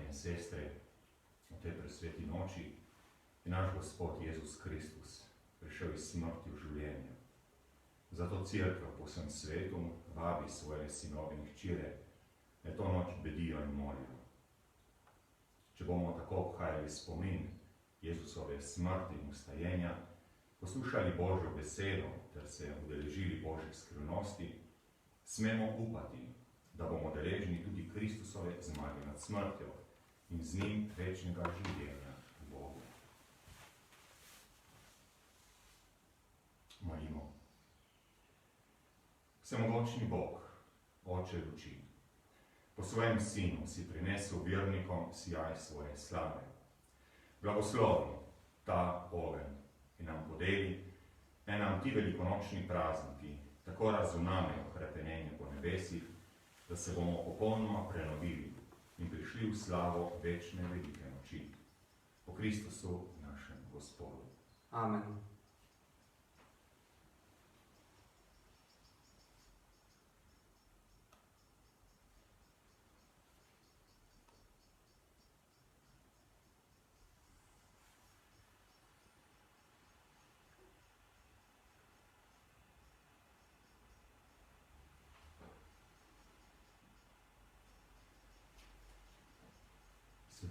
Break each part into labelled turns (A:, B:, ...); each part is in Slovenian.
A: in sestre, v tej presveti noči je naš Gospod Jezus Kristus prišel iz smrti v življenje. Zato Cerkev po vsem svetu vabi svoje sinove in hčere, da to noč bedijo in molijo. Če bomo tako obhajali spomin Jezusove smrti in vstajenja, poslušali Božjo besedo ter se udeležili Božjih skrivnosti, smemo upati, da bomo deležni tudi Kristusove zmage nad smrtjo in z njim večnega življenja v Bogu. Molimo. Vsemogočni Bog, Oče luči, po svojem Sinu si prinesel vernikom sijaj svoje slave. Blagoslovi ta ogenj in nam podeli, naj nam ti velikonočni prazniki tako razunamejo hrepenenje po nebesih, da se bomo popolnoma prenovili in prišli v slavo večne velike noči. Po Kristusu našem Gospodu.
B: Amen.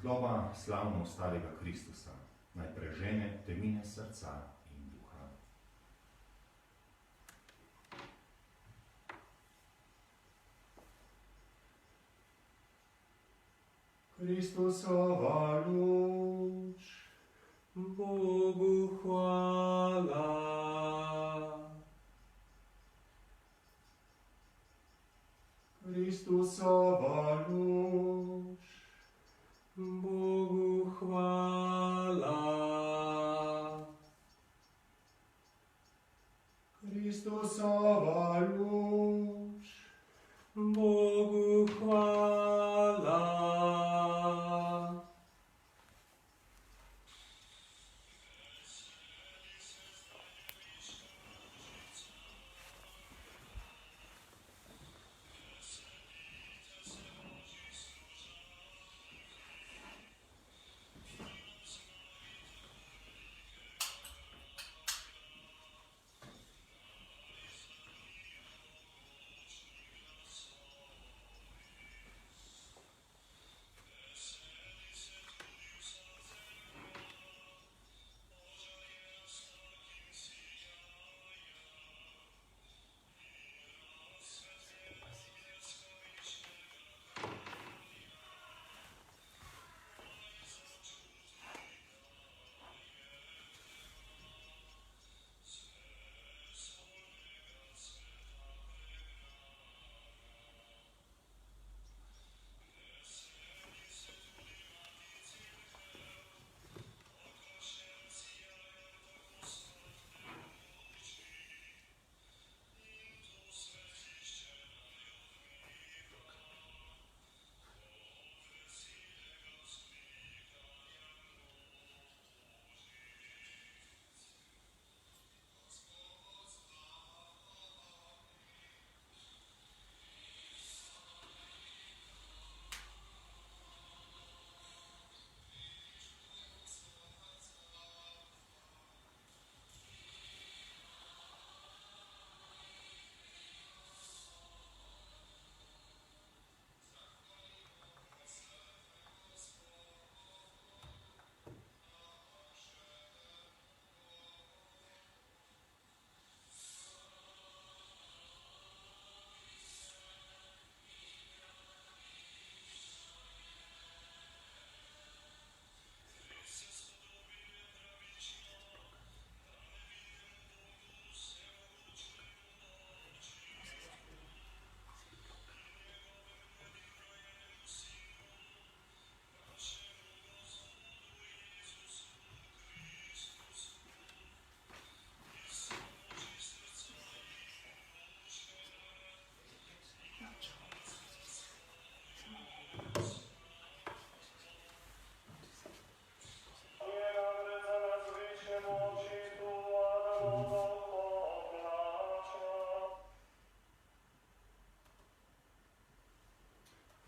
A: Svetloba slavno ostalega Kristusa naj prežene temine srca in duha. Kristusova luč,
B: Bogu hvala.
A: Kristusova luč,
B: Bogu hvala.
A: Kristusova luč,
B: Bogu hvala.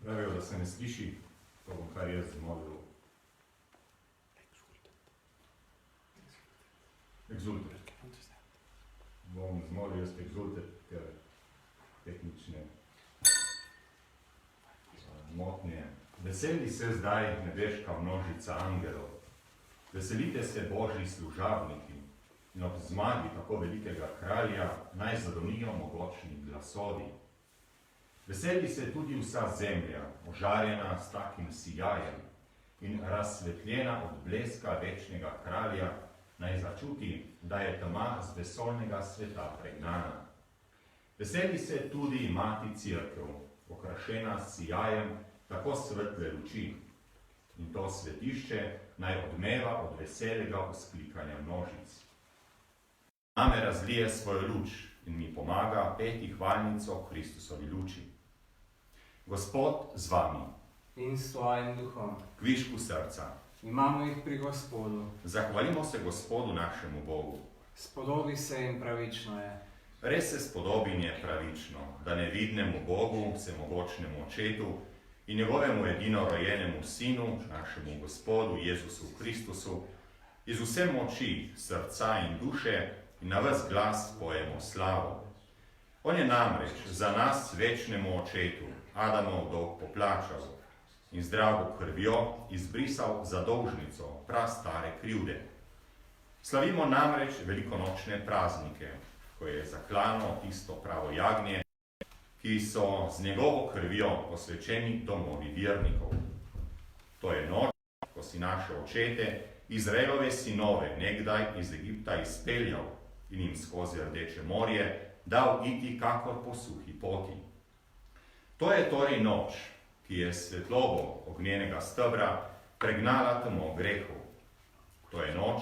A: Pravijo, da se ne sliši To bom kar jaz zmolil. Exultet. Bom zmolil jaz exultet, ker tehnične motnje. Veseli se zdaj nebeška množica angelov. Veselite se Božji služabniki in ob zmagi tako velikega kralja naj zadonijo mogočni glasovi. Veseli se tudi vsa zemlja, ožarjena s takim sijajem in razsvetljena od bleska večnega kralja, naj začuti, da je tema z vesolnega sveta pregnana. Veseli se tudi mati Cerkev, okrašena s sijajem tako svetle luči. In to svetišče naj odmeva od veselega vzklikanja množic. Name razlije svojo luč in mi pomaga peti hvalnico Kristusovi luči. Gospod z vami.
B: In s tvojim duhom.
A: Kvišku srca.
B: Imamo jih pri Gospodu.
A: Zahvalimo se Gospodu našemu Bogu.
B: Spodobi se in pravično je.
A: Res se spodobi in je pravično, da nevidnemu Bogu, vsemogočnemu Očetu in njegovemu edinorojenemu Sinu, našemu Gospodu Jezusu Kristusu, iz vse moči, srca in duše in na ves glas pojemo slavo. On je namreč za nas večnemu Očetu Adamov dolg poplačal in zdravo krvjo izbrisal zadolžnico prastare krivde. Slavimo namreč velikonočne praznike, ko je zaklano tisto pravo jagnje, ki so z njegovo krvjo posvečeni domovi vernikov. To je noč, ko si naše očete, Izraelove sinove, nekdaj iz Egipta izpeljal in jim skozi Rdeče morje dal iti kakor po suhi poti. To je torej noč, ki je svetlobo ognjenega stebra pregnala temo grehov. To je noč,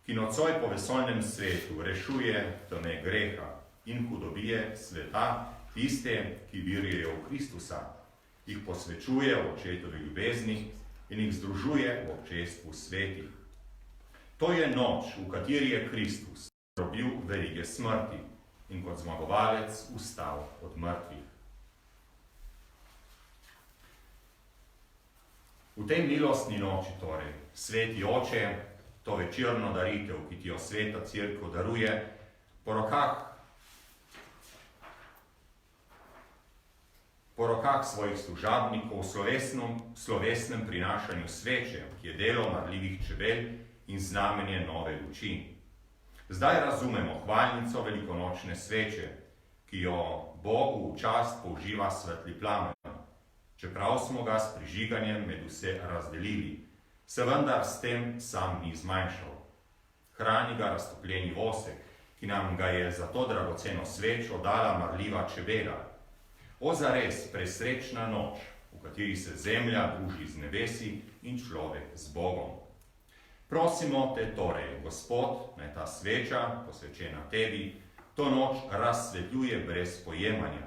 A: ki nocoj po vesoljnem svetu rešuje teme greha in hudobije sveta, tiste, ki virijo v Kristusa, jih posvečuje v Očetovi ljubezni in jih združuje v občestvu svetih. To je noč, v kateri je Kristus robil verige smrti in kot zmagovalec vstal od mrtvih. V tej milostni noči torej, sveti Oče, to večerno daritev, ki ti jo Sveta Cerkev daruje, po rokah svojih služabnikov v slovesnem prinašanju sveče, ki je delo marljivih čebel in znamenje nove luči. Zdaj razumemo hvalnico velikonočne sveče, ki jo Bogu v čast použiva svetli plamen. Čeprav smo ga s prižiganjem med vse razdelili, se vendar s tem sam ni zmanjšal. Hrani ga raztopljeni vosek, ki nam ga je za to dragoceno svečo dala marljiva čebela. O zares presrečna noč, v kateri se zemlja druži z nebesi in človek z Bogom. Prosimo te torej, Gospod, naj ta sveča, posvečena tebi, to noč razsvetljuje brez pojemanja.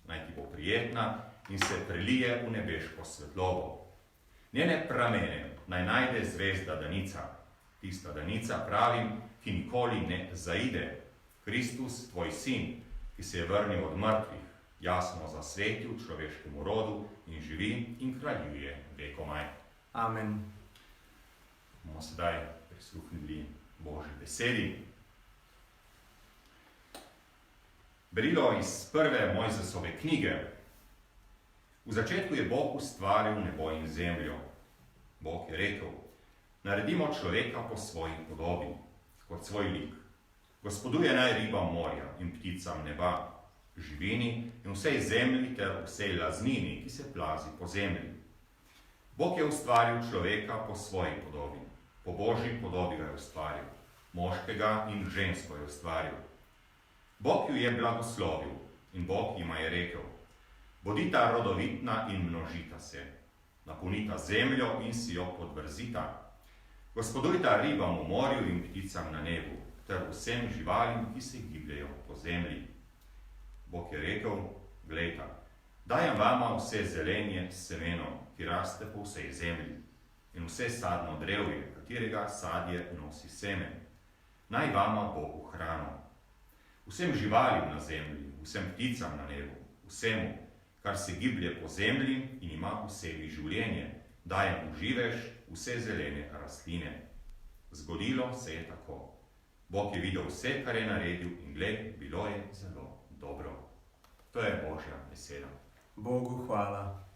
A: Naj ti bo prijetna in se prelije v nebeško svetlobo. Njene pramene naj najde zvezda danica, tista danica, pravim, ki nikoli ne zaide. Kristus, tvoj sin, ki se je vrnil od mrtvih, jasno zasvetil človeškemu rodu in živi in kraljuje vekomaj.
B: Amen.
A: Bomo sedaj prisluhnili Božji besedi. Berilo iz prve Mojzesove knjige. V začetku je Bog ustvaril nebo in zemljo. Bog je rekel, naredimo človeka po svoji podobi, kot svoj lik. Gospoduje naj ribam morja in pticam neba, živini in vsej zemlji ter vsej laznini, ki se plazi po zemlji. Bog je ustvaril človeka po svoji podobi, po Božji podobi ga je ustvaril, moškega in žensko je ustvaril. Bog ju je blagoslovil in Bog jima je rekel, bodita rodovitna in množita se, napolnita zemljo in si jo podvrzita. Gospodujta ribam v morju in pticam na nebu, ter vsem živalim, ki se gibljejo po zemlji. Bog je rekel, glejta, dajem vama vse zelenje s semenom, ki raste po vsej zemlji, in vse sadno drevje, katerega sadje nosi semen. Naj vama bo v hrano. Vsem živalim na zemlji, vsem pticam na nebu, vsemu, kar se giblje po zemlji in ima v sebi življenje, dajem v živež vse zelene rastline. Zgodilo se je tako. Bog je videl vse, kar je naredil, in gled, bilo je zelo dobro. To je Božja beseda.
B: Bogu hvala.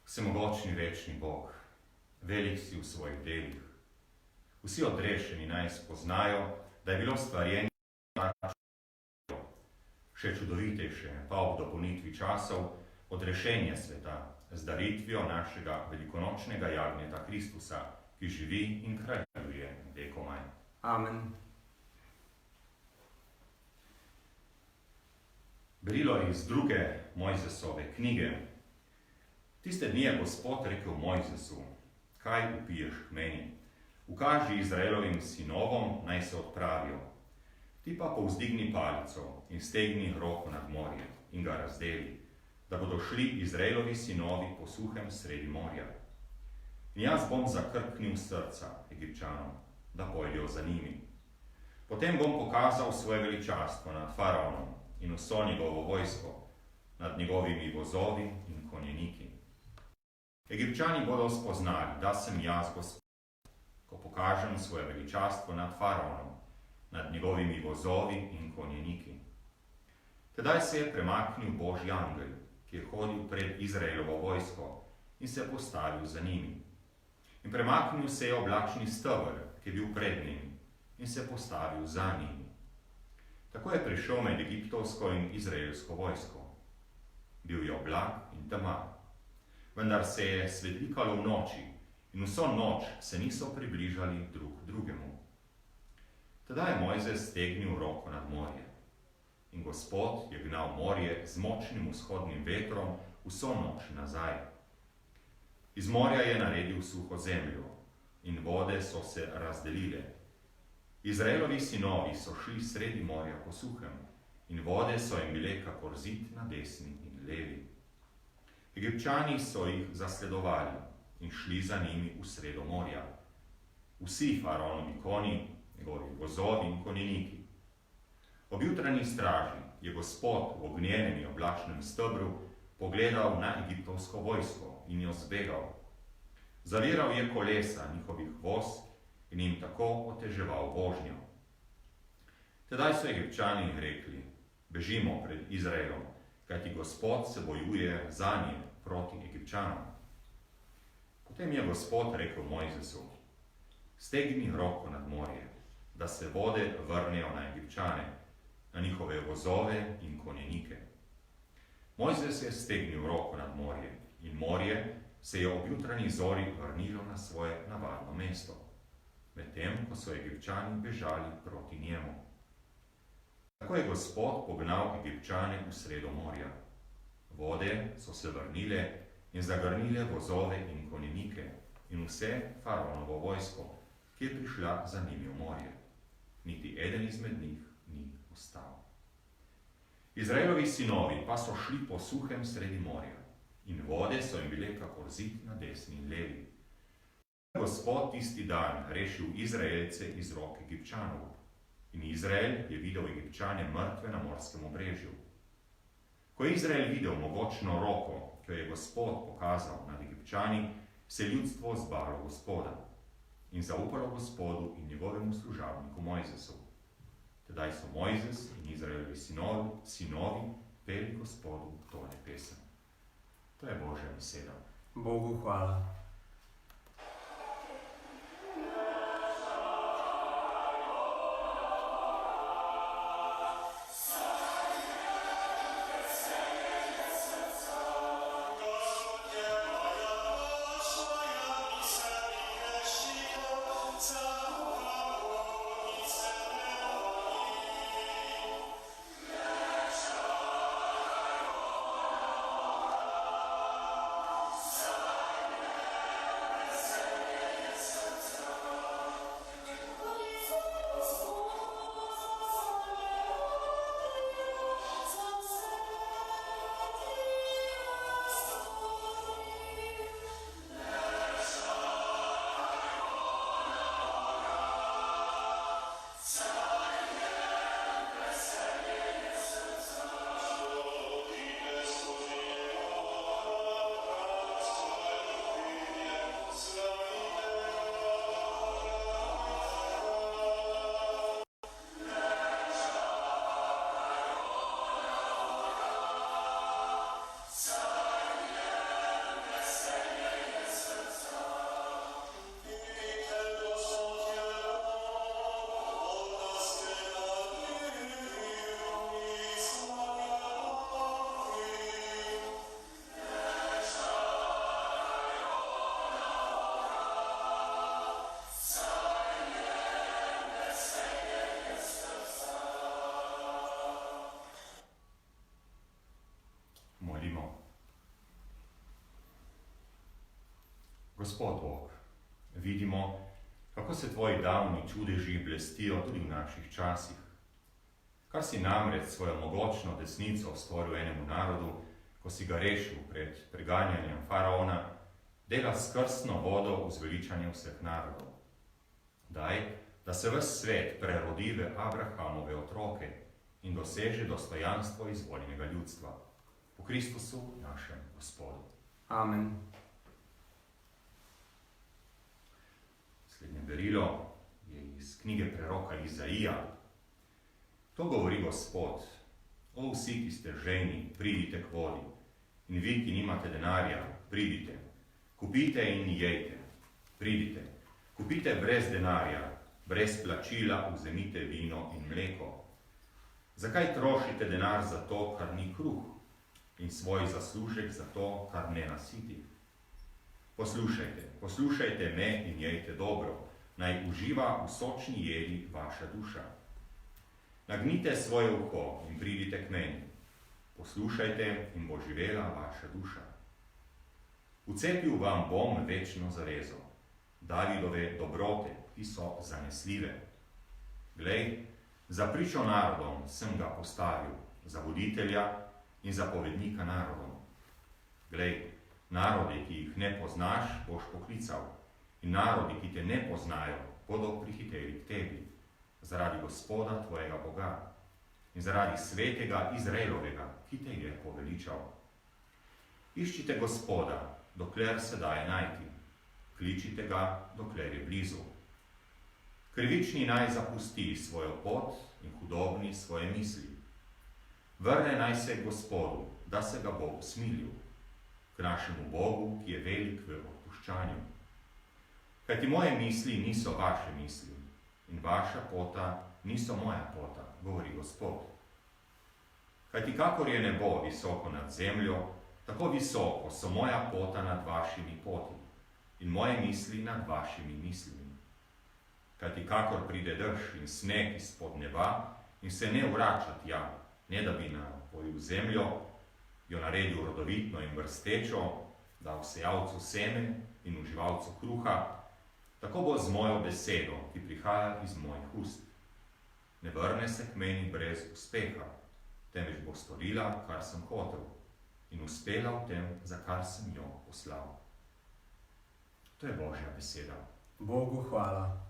A: Vsemogočni večni Bog, velik si v svojih delih. Vsi odrešeni naj spoznajo, da je bilo stvarjenje še čudovitejše, pa ob dopolnitvi časov odrešenje sveta z daritvijo našega velikonočnega jagnjeta Kristusa, ki živi in kraljuje vekomaj.
B: Amen.
A: Berilo iz 2. Mojzesove knjige. Tiste dni je Gospod rekel Mojzesu: kaj vpiješ k meni? Ukaži Izraelovim sinovom, naj se odpravijo. Ti pa povzdigni palico in stegni roko nad morje in ga razdeli, da bodo šli Izraelovi sinovi po suhem sredi morja. In jaz bom zakrknil srca Egipčanom, da pojdejo za njimi. Potem bom pokazal svoje veličastvo nad faraonom in vso njegovo vojsko, nad njegovimi vozovi in konjeniki. Egipčani bodo spoznali, da sem jaz Gospod, ko pokažem svoje veličastvo nad faraonom, nad njegovimi vozovi in konjeniki. Tedaj se je premaknil Božji angel, ki je hodil pred Izraelovo vojsko in se postavil za njimi. In premaknil se je oblačni steber, ki je bil pred njimi, in se postavil za njimi. Tako je prišel med egiptovsko in izraelsko vojsko. Bil je oblak in tema, vendar se je svetlikalo v noči in vso noč se niso približali drug drugemu. Tedaj je Mojzes stegnil roko nad morje in Gospod je gnal morje z močnim vzhodnim vetrom v vso noč nazaj. Iz morja je naredil suho zemljo in vode so se razdelile. Izraelovi sinovi so šli sredi morja po suhem in vode so jim bile kakor zid na desni in levi. Egipčani so jih zasledovali in šli za njimi v sredo morja. Vsi faraonovi konji, njegovi vozovi in konjeniki. Ob jutranji straži je Gospod v ognjenem in oblačnem stebru pogledal na egiptovsko vojsko in jo zbegal. Zaviral je kolesa njihovih voz in jim tako oteževal vožnjo. Tedaj so Egipčani rekli: bežimo pred Izraelom, kajti Gospod se bojuje za njim proti Egipčanom. Potem je Gospod rekel Mojzesu: stegni roko nad morje, da se vode vrnejo na Egipčane, na njihove vozove in konjenike. Mojzes je stegnil roko nad morje in morje se je ob jutranji zori vrnilo na svoje navadno mesto, medtem ko so Egipčani bežali proti njemu. Tako je Gospod pognal Egipčane v sredo morja. Vode so se vrnile in zagrnile vozove in konjenike in vse faraonovo vojsko, ki je prišla za njimi v morje. Niti eden izmed njih ni ostal. Izraelovi sinovi pa so šli po suhem sredi morja in vode so jim bile kakor zid na desni in levi. Gospod tisti dan rešil Izraelce iz rok Egipčanov in Izrael je videl Egipčane mrtve na morskem obrežju. Ko je Izrael videl mogočno roko, ki jo je Gospod pokazal nad Egipčani, se ljudstvo zbalo Gospoda in zaupalo Gospodu in njegovemu služabniku Mojzesu. Tedaj so Mojzes in Izraelovi sinovi peli Gospodu tole pesem. To je Božja beseda.
B: Bogu hvala.
A: Gospod Bog, vidimo, kako se tvoji davni čudeži blestijo tudi v naših časih. Kar si namreč svojo mogočno desnico stvoril enemu narodu, ko si ga rešil pred preganjanjem faraona, dela s krstno vodo v zveličanje vseh narodov. Daj, da se ves svet prerodi v Abrahamove otroke in doseže dostojanstvo izvoljenega ljudstva. Po Kristusu našem Gospodu.
B: Amen.
A: Slednje berilo je iz knjige preroka Izaija. To govori Gospod: o vsi, ki ste žejni, pridite k vodi, in vi, ki nimate denarja, pridite, kupite in jejte, pridite, kupite brez denarja, brez plačila vzemite vino in mleko. Zakaj trošite denar za to, kar ni kruh, in svoj zaslužek za to, kar ne nasiti? Poslušajte me in jejte dobro, naj uživa v sočni jedi vaša duša. Nagnite svoje uho in pridite k meni, Poslušajte in bo živela vaša duša. Vcepil vam bom večno zavezo, Davidove dobrote, ki so zanesljive. Glej, za pričo narodom sem ga postavil, za voditelja in zapovednika narodom. Glej, narodi, ki jih ne poznaš, boš poklical, in narodi, ki te ne poznajo, bodo prihiteli k tebi, zaradi Gospoda tvojega Boga in zaradi svetega Izraelovega, ki te je poveličal. Iščite Gospoda, dokler se daje najti, kličite ga, dokler je blizu. Krivični naj zapusti svojo pot in hudobni svoje misli. Vrne naj se Gospodu, da se ga bo usmilil, k našemu Bogu, ki je velik v odpuščanju. Kajti moje misli niso vaše misli in vaša pota niso moja pota, govori Gospod. Kajti kakor je nebo visoko nad zemljo, tako visoko so moja pota nad vašimi poti in moje misli nad vašimi mislimi. Kajti kakor pride dež in sneg izpod neba in se ne vrača tja, ne da bi napojil zemljo, jo naredil rodovitno in vrstečo, dal sejalcu seme in uživalcu kruha, tako bo z mojo besedo, ki prihaja iz mojih ust. Ne vrne se k meni brez uspeha, temveč bo storila, kar sem hotel, in uspela v tem, za kar sem jo poslal. To je Božja beseda.
B: Bogu hvala.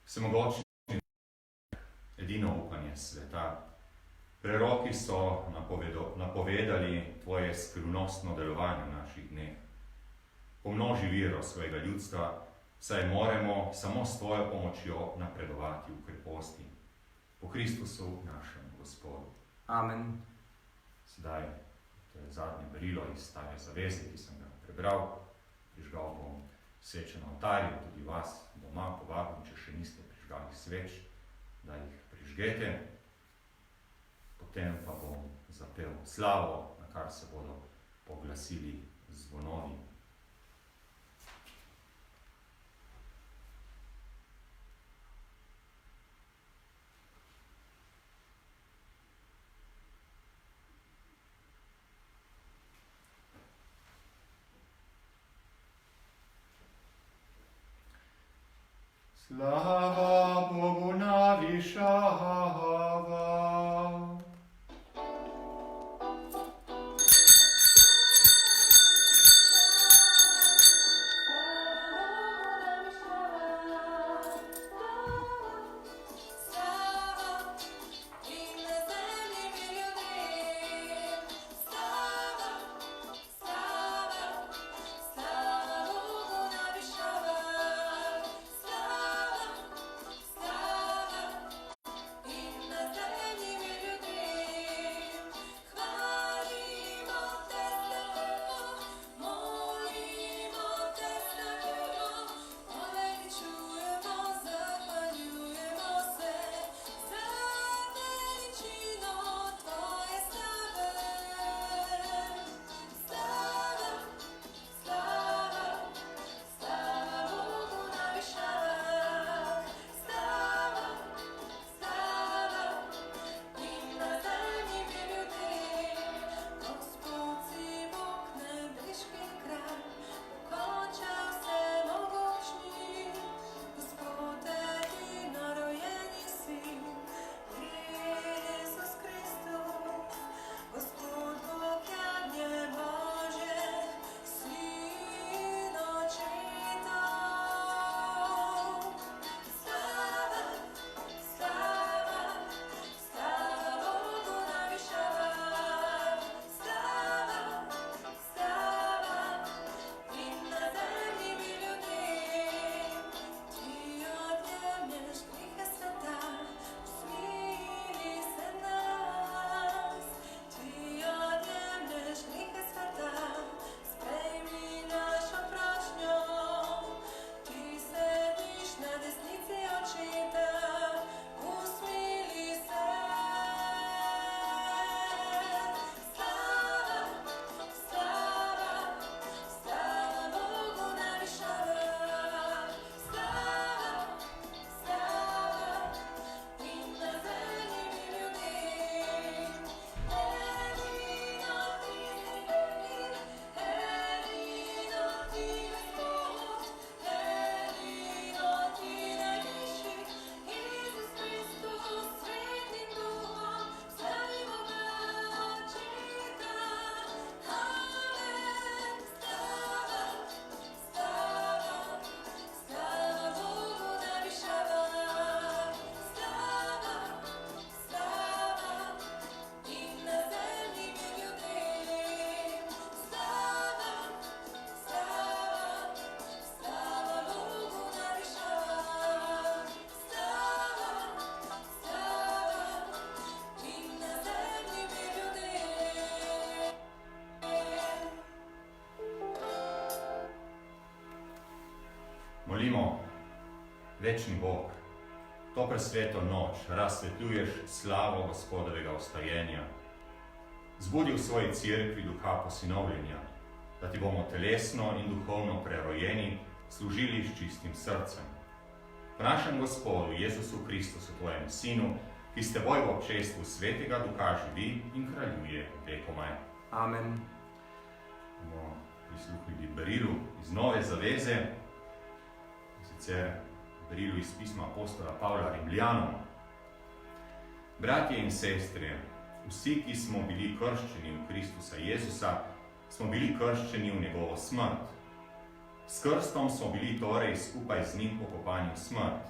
A: Vsemogočni, edino upanje sveta. Preroki so napovedali tvoje skrivnostno delovanje v naših dneh. Pomnoži vero svojega ljudstva, saj moremo samo s tvojo pomočjo napredovati v kreposti. Po Kristusu našem Gospodu.
B: Amen.
A: Sedaj, to je zadnje berilo iz Stare zaveze, ki sem ga prebral. Prižgal bom sveče na oltarju, tudi vas doma povabim, če še niste prižgali sveč, da jih prižgete. Potem pa bom zapel slavo, na kar se bodo poglasili zvonovi. Slava Bogu na višavah. Večni Bog, to presveto noč razsvetljuješ slavo Gospodovega vstajenja. Zbudi v svoji cerkvi duha posinovljenja, da ti bomo telesno in duhovno prerojeni služili s čistim srcem. V našem Gospodu Jezusu Kristusu, tvojem Sinu, ki s teboj v občestvu Svetega Duha živi in kraljuje vekomaj.
B: Amen.
A: Bomo prisluhnili berilu iz Nove zaveze, sicer berilu iz pisma apostola Pavla Rimljanom. Bratje in sestre, vsi, ki smo bili krščeni v Kristusa Jezusa, smo bili krščeni v njegovo smrt. S krstom smo bili torej skupaj z njim pokopani v smrt,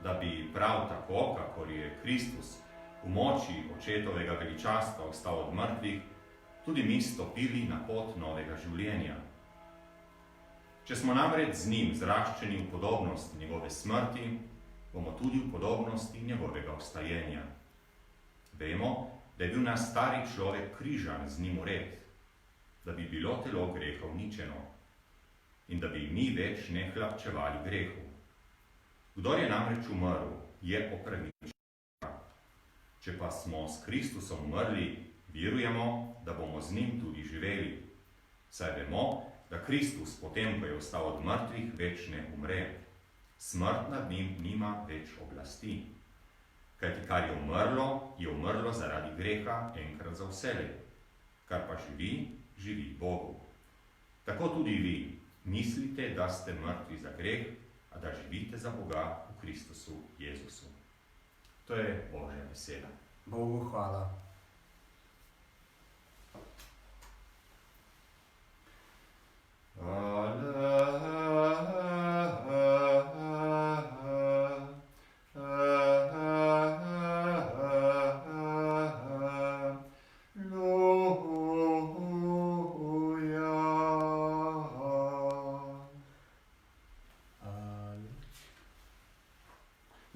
A: da bi prav tako, kakor je Kristus v moči očetovega veličastva vstal od mrtvih, tudi mi stopili na pot novega življenja. Če smo namreč z njim zraščeni v podobnosti njegove smrti, bomo tudi v podobnosti njegovega vstajenja. Vemo, da je bil naš stari človek križan z njim v red, da bi bilo telo greha uničeno in da bi mi več ne hlapčevali grehu. Kdor je namreč umrl, je opravičen. Če pa smo s Kristusom umrli, verujemo, da bomo z njim tudi živeli. Saj vemo, da Kristus, potem ko je vstal od mrtvih, več ne umre. Smrt nad njim nima več oblasti. Kajti kar je umrlo zaradi greha enkrat za vselej. Kar pa živi, živi Bogu. Tako tudi vi mislite, da ste mrtvi za greh, a da živite za Boga v Kristusu Jezusu. To je Božja beseda.
B: Bogu hvala.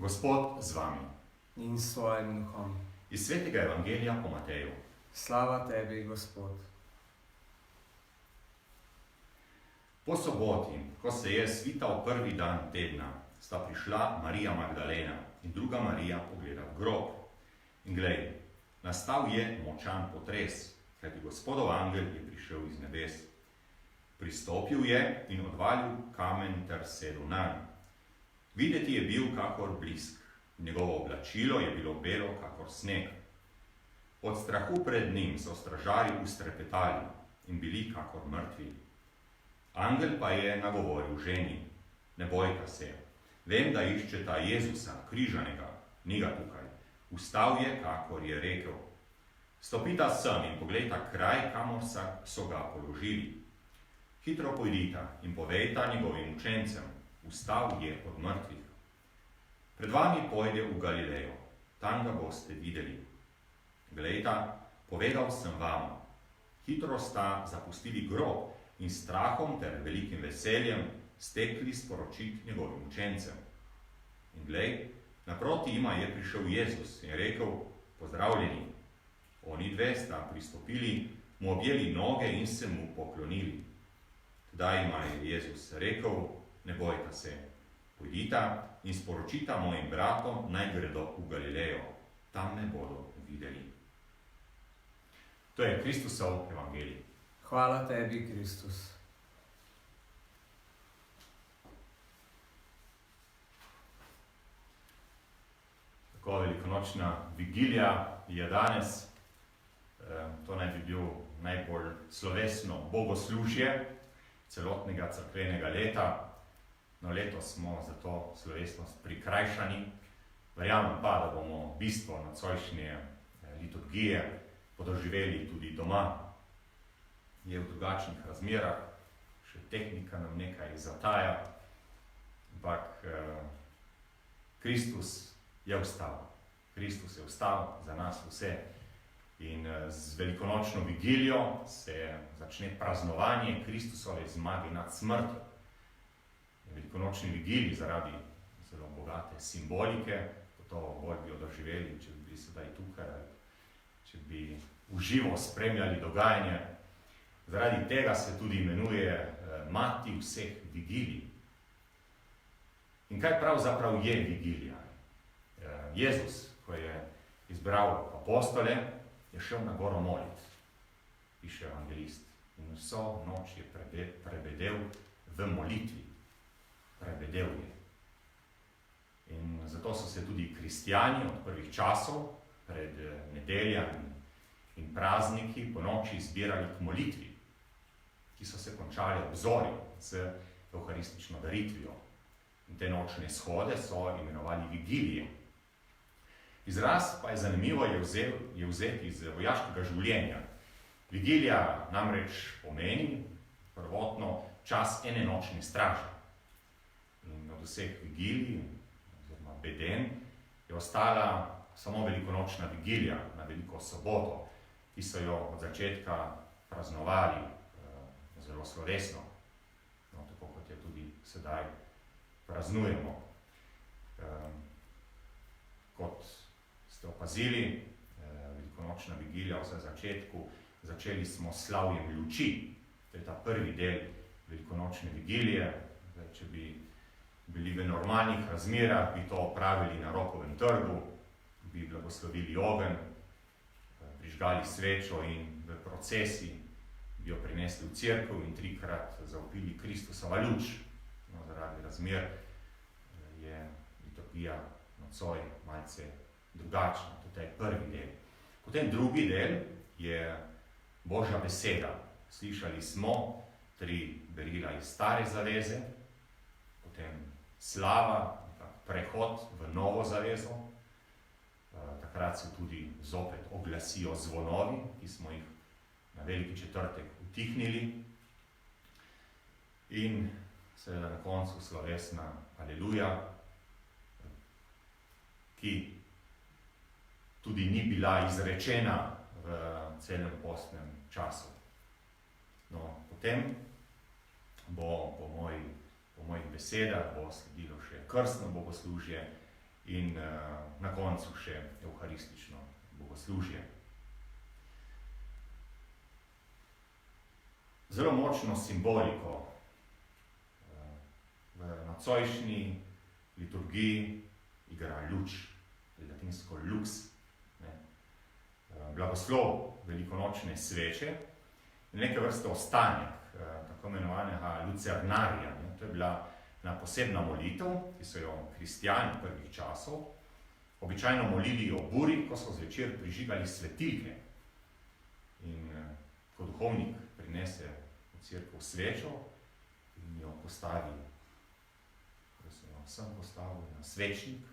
A: Gospod z vami.
B: In s svojim duhom.
A: Iz svetega evangelija po Mateju.
B: Slava tebi, Gospod.
A: Po soboti, ko se je svital prvi dan tedna, sta prišla Marija Magdalena in druga Marija pogledat grob. In glej, nastal je močan potres, kajti Gospodov angel je prišel iz nebes. Pristopil je in odvalil kamen ter sedel nanj. Videti je bil kakor blisk, njegovo oblačilo je bilo belo kakor sneg. Od strahu pred njim so stražarji ustrepetali in bili kakor mrtvi. Angel pa je nagovoril ženi: ne bojta se, vem, da iščeta Jezusa, križanega, ni ga tukaj. Vstal je, kakor je rekel. Stopita sem in poglejta kraj, kamor so ga položili. Hitro pojdita in povejta njegovim učencem: vstal je od mrtvih. Pred vami pojde v Galilejo, tam ga boste videli. Glejta, povedal sem vam. Hitro sta zapustili grob in s strahom ter velikim veseljem stekli sporočiti njegovim učencem. In glej, naproti jima je prišel Jezus in rekel: pozdravljeni. Oni dve sta pristopili, mu objeli noge in se mu poklonili. Tedaj jima je Jezus rekel: ne bojta se, pojdita in sporočita mojim bratom, naj gredo v Galilejo, tam me bodo videli. To je Kristusov evangelij.
B: Hvala tebi, Kristus.
A: Tako velikonočna vigilija je danes. To naj bi bil najbolj slovesno bogoslužje celotnega cerkvenega leta. No, letos smo za to slovesnost prikrajšani. Verjamem pa, da bomo bistvo nocojšnje liturgije podoživeli tudi doma. Je v drugačnih razmerah, še tehnika nam nekaj zataja, ampak Kristus je vstal. Kristus je vstal za nas vse. In z velikonočno vigilijo se začne praznovanje Kristusove zmage nad smrtjo. Velikonočni vigiliji zaradi zelo bogate simbolike, to bolj bi jo doživeli, če bi bili sedaj tukaj, če bi uživo spremljali dogajanje. Zaradi tega se tudi imenuje mati vseh vigilij. In kaj pravzaprav je vigilija? Jezus, ko je izbral apostole, je šel na goro moliti, piše evangelist. In vso noč je prebedel v molitvi. Prebedel je. In zato so se tudi kristjani od prvih časov, pred nedeljami in prazniki, po noči zbirali k molitvi, ki so se končali ob zori z evharistično daritvijo. In te nočne shode so imenovali vigilije. Izraz pa je zanimivo je vzeti iz vojaškega življenja. Vigilija namreč pomeni prvotno čas ene nočne straže. In od vseh vigilij, oziroma beden, je ostala samo velikonočna vigilija na Veliko soboto, ki so jo od začetka praznovali zelo slovesno, no, tako kot je tudi sedaj praznujemo. Kot ste opazili, velikonočna vigilija v začetku, začeli smo s slavjem luči. To je ta prvi del velikonočne vigilije. Zdaj, če bi bili v normalnih razmerah, bi to opravili na Rokovem trgu, bi blagoslovili ogenj, prižgali svečo in v procesi bi jo prinesli v cerkev in 3-krat zavpili Kristusova luč. No, zaradi razmer je liturgija nocoj malce drugačna. To je prvi del. Potem drugi del je Božja beseda. Slišali smo 3 berila iz Stare zaveze, potem slava, prehod v novo zavezo. Takrat se tudi zopet oglasijo zvonovi, ki smo jih na Veliki četrtek utihnili. In seveda na koncu slovesna Aleluja, ki tudi ni bila izrečena v celem postnem času. No, potem bo po mojih besedah bo sledilo še krstno bogoslužje in na koncu še evharistično bogoslužje. Zelo močno simboliko v nocojšnji liturgiji igra luč, latinsko lux, blagoslov velikonočne sveče in neke vrste ostanek, tako imenovanega lucernarija. To je bila ena posebna molitev, ki so jo kristjani prvih časov običajno molili o buri, ko so zvečer prižigali svetilke. In ko duhovnik prinese v cerkev svečo in jo postavi, ko se jo sem postavil na svečnik,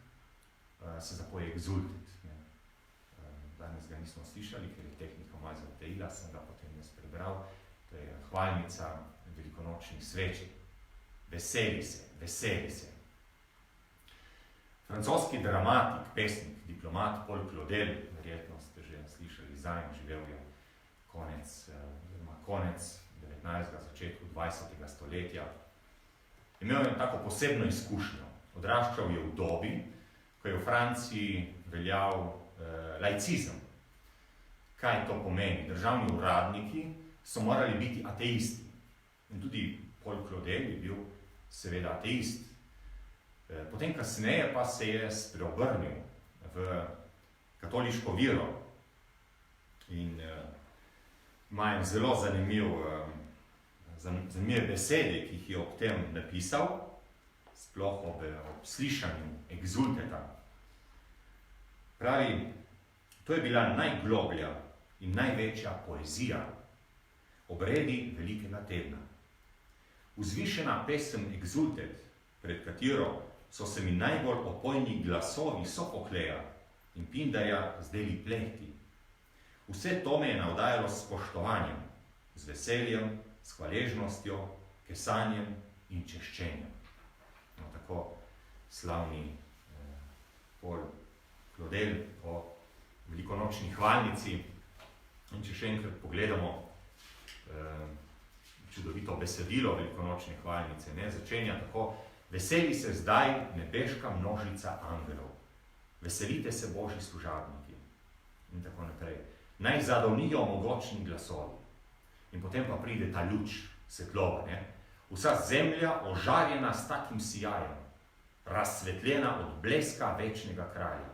A: se zapoje Exultet. Danes ga nismo slišali, ker je tehnika malo zatejila, sem ga potem jaz prebral. To je hvalnica velikonočnih sveči. Veseli se, veseli se. Francoski dramatik, pesnik, diplomat Paul Claudel, verjetno ste že slišali zanj, živel je konec 19. začetku 20. stoletja. Imel je tako posebno izkušnjo. Odraščal je v dobi, ko je v Franciji veljal laicizem. Kaj to pomeni? Državni uradniki so morali biti ateisti. In tudi Paul Claudel je bil seveda ateist. Potem kasneje pa se je spreobrnil v katoliško vero. In ima zelo zanimive besede, ki jih je ob tem napisal, sploh ob slišanju Exulteta. Pravi, to je bila najgloblja in največja poezija, obredi velikega tedna. Vzvišena pesem Exultet, pred katero so se mi najbolj opojni glasovi Sofokleja in Pindarja zdeli plehti. Vse to me je navdajalo s spoštovanjem, z veseljem, s hvaležnostjo, kesanjem in češčenjem. No, tako slavni Paul Claudel o velikonočni hvalnici. In če še enkrat pogledamo čudovito besedilo velikonočne hvalnice, začenja tako: veseli se zdaj nebeška množica angelov, veselite se Božji služabniki in tako naprej. Naj zadonijo mogočni glasovi. In potem pa pride ta luč, svetloba, Vsa zemlja ožarjena s takim sijajem. razsvetljena od bleska večnega kralja.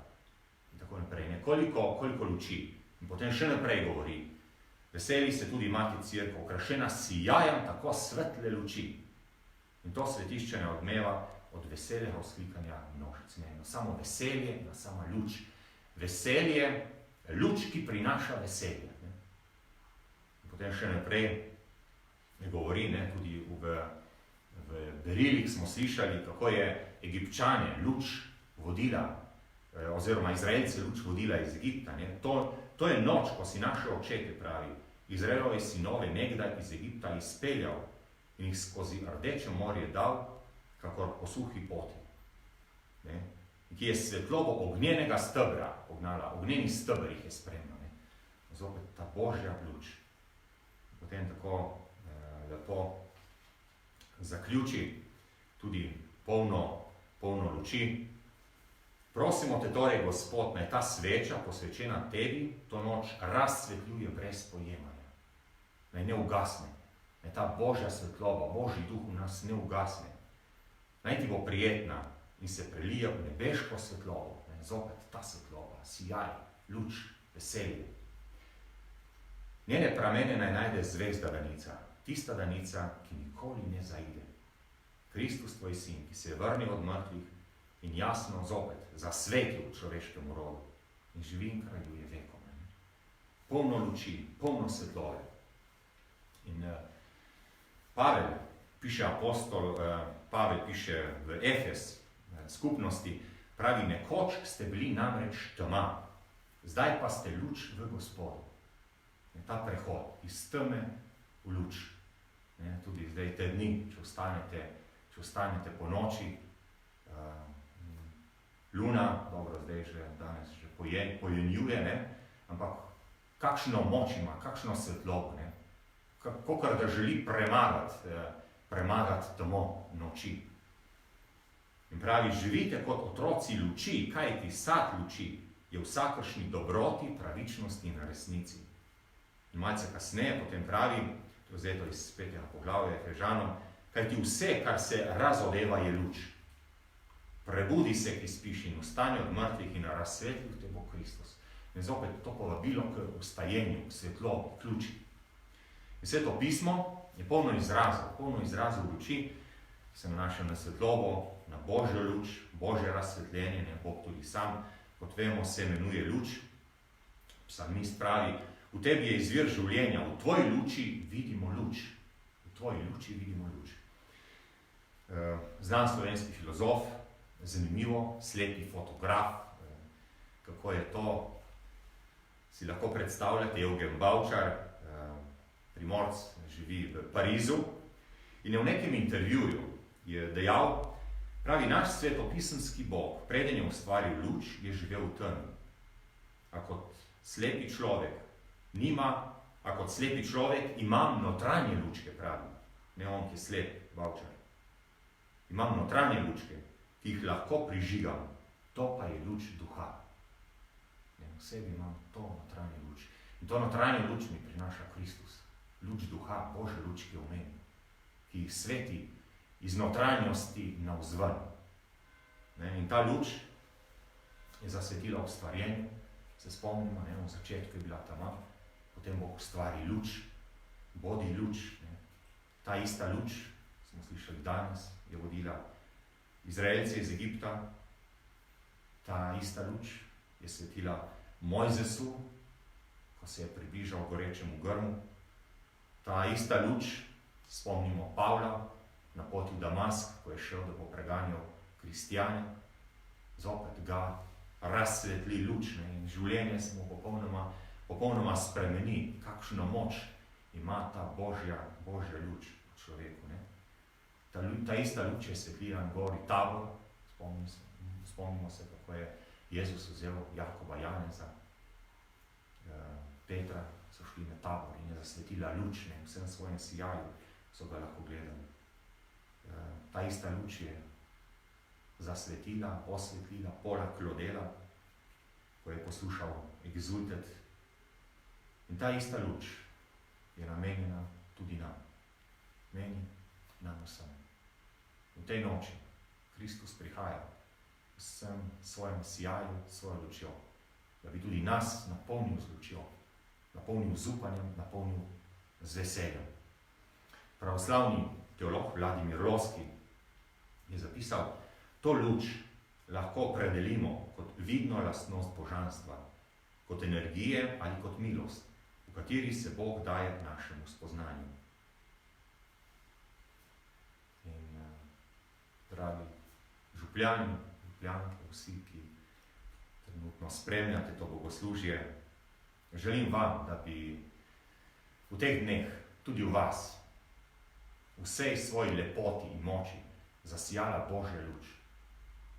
A: In tako naprej, ne? Koliko luči. In potem še naprej govori, veseli se tudi mati Cerkev, okrašena s sijajem tako svetle luči. In to svetišče ne odmeva od veseljega vzklikanja množic. Ne? No, samo veselje, no, sama luč. Veselje, luč, ki prinaša veselje. Ne? In potem še naprej govori, ne, tudi v Berilih smo slišali, kako je Egipčane luč vodila, oziroma Izraelce luč vodila iz Egipta. Ne. To je noč, ko si naše očete, pravi, Izraelove sinove nekdaj iz Egipta izpeljal in jih skozi Rdeče morje dal, kakor po suhi poti. Ne. Ki je svetlobo ognjenega stebra pognala, ognjeni steber jih je spremljal. Ne. Zopet ta Božja luč. Potem tako lepo zaključi, tudi polno luči. Prosimo te torej, Gospod, naj ta sveča, posvečena tebi, to noč razsvetljuje brez pojemanja. Naj ne ugasne. Naj ta Božja svetloba, Božji duh v nas ne ugasne. Naj ti bo prijetna in se prelije v nebeško svetlobo. Zopet ta svetloba, sijaj, luč, veselje. Njene pramene naj najde zvezda danica, tista danica, ki nikoli ne zaide. Kristus, tvoj sin, ki se je vrnil od mrtvih in jasno zopet zasvetil človeškemu rodu in živi in kraljuje vekom. Polno luči, polno svetlove. In Pavel piše apostol, Pavel piše v Efes skupnosti, pravi, nekoč ste bili namreč tema, zdaj pa ste luč v Gospodu. In ta prehod iz teme v luč. Ne, tudi zdaj te dni, če ostanete po noči, luna, dobro, zdaj že danes že pojenjuje, ne, ampak kakšno moč ima, kakšno svetlobo, ne, kakor da želi premagati temo noči. In pravi, živite kot otroci luči, kajti sad luči je v vsakršni dobroti, pravičnosti in resnici. In malce kasneje potem pravi, to je vzeto iz 5. poglavja Efežanom, kajti vse, kar se razodeva, je luč. Prebudi se, ki spiš, in vstani od mrtvih in razsvetli te bo Kristus. In zopet to povabilo k vstajenju, k svetlobi, k luči. In Sveto pismo je polno izrazov luči, ki se nanaša na svetlobo, na Božjo luč, Božje razsvetljenje, ne, Bog tudi sam, kot vemo, se imenuje luč. Psalmist pravi, v tebi je izvir življenja, v tvoji luči vidimo luč. V tvoji luči vidimo luč. Znan slovenski filozof, zanimivo, slepi fotograf, kako je to, si lahko predstavljate, Eugen Bavčar, Primorc, živi v Parizu in je v nekem intervjuju je dejal, pravi, naš svetopisemski Bog, preden je ustvaril luč, je živel v temi. A kot slepi človek imam notranje lučke, pravi. Ne on, ki je slep, Bavčar. Imam notranje lučke, ki jih lahko prižigam. To pa je luč duha. V sebi imam to notranje luč. In to notranje luč mi prinaša Kristus. Luč duha, Božja luč, ki je v meni, ki jih sveti iz notranjosti navzven. In ta luč je zasvetila v stvarjenju. Se spomnimo, v začetku je bila tema, potem Bog ustvari luč, bodi luč. Ta ista luč, smo slišali danes, je vodila Izraelce iz Egipta. Ta ista luč je svetila Mojzesu, ko se je približal gorečemu grmu. Ta ista luč, spomnimo Pavla, na poti v Damask, ko je šel, da bo preganjal kristjane, zopet ga razsvetli luč, ne? In življenje se mu popolnoma spremeni, kakšno moč ima ta Božja luč v človeku. Ne? Ta ista luč je svetlila na gori Tabor, spomnimo se, kako je Jezus vzel Jakoba, Janeza, Petra, so šli na Tabor in je zasvetila luč, ne? Vsem svojem sijaju so ga lahko gledali. Ta ista luč je zasvetila, osvetlila Pola Klodela, ko je poslušal Exultet. In ta ista luč je namenjena tudi nam. Meni, nam vsem. V tej noči Kristus prihaja vsem svojim sijaju, svojo lučjo, da bi tudi nas napolnil z lučjo, napolnil z upanjem, napolnil z veseljem. Pravoslavni teolog Vladimir Loski je zapisal, to luč lahko opredelimo kot vidno lastnost božanstva, kot energije ali kot milost, v kateri se Bog daje našemu spoznanju. In dragi župljani, župljanke, vsi, ki trenutno spremljate to bogoslužje, želim vam, da bi v teh dneh tudi v vas, v vsej svoji lepoti in moči, zasijala Božja luč.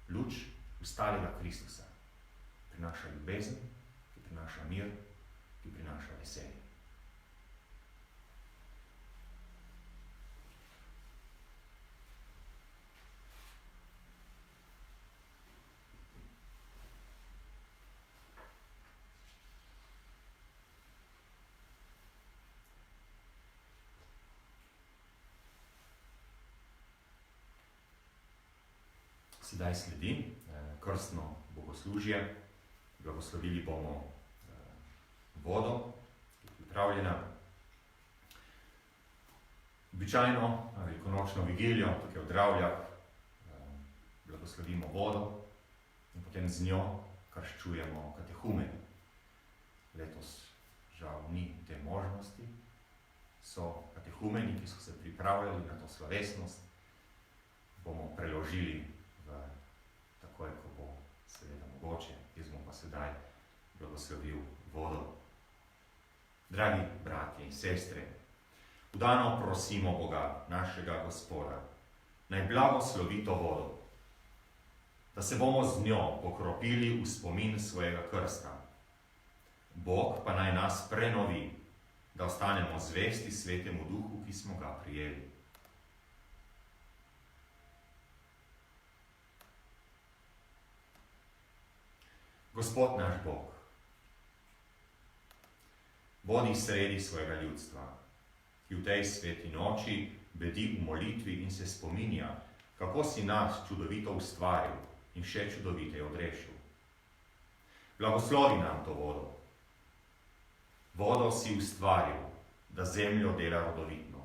A: Luč ustalega Kristusa. Prinaša ljubezen, ki prinaša mir, ki prinaša veselje. Sedaj sledi krstno bogoslužje. Blagoslovili bomo vodo, ki je pripravljena. Običajno na velikonočno vigilijo, tukaj v Dravljah, blagoslovimo vodo in potem z njo krščujemo katehumen. Letos žal ni te možnosti. So katehumeni, ki so se pripravljali na to slovesnost, bomo preložili takoj, ko bo seveda mogoče. Jaz bom pa sedaj blagoslovil vodo. Dragi bratje in sestre, vdano prosimo Boga, našega Gospoda, naj blagoslovi to vodo, da se bomo z njo pokropili v spomin svojega krsta. Bog pa naj nas prenovi, da ostanemo zvesti Svetemu Duhu, ki smo ga prijeli. Gospod naš Bog, vodi sredi svojega ljudstva, ki v tej sveti noči bedi v molitvi in se spominja, kako si nas čudovito ustvaril in še čudoviteje odrešil. Blagoslovi nam to vodo. Vodo si ustvaril, da zemljo dela rodovitno,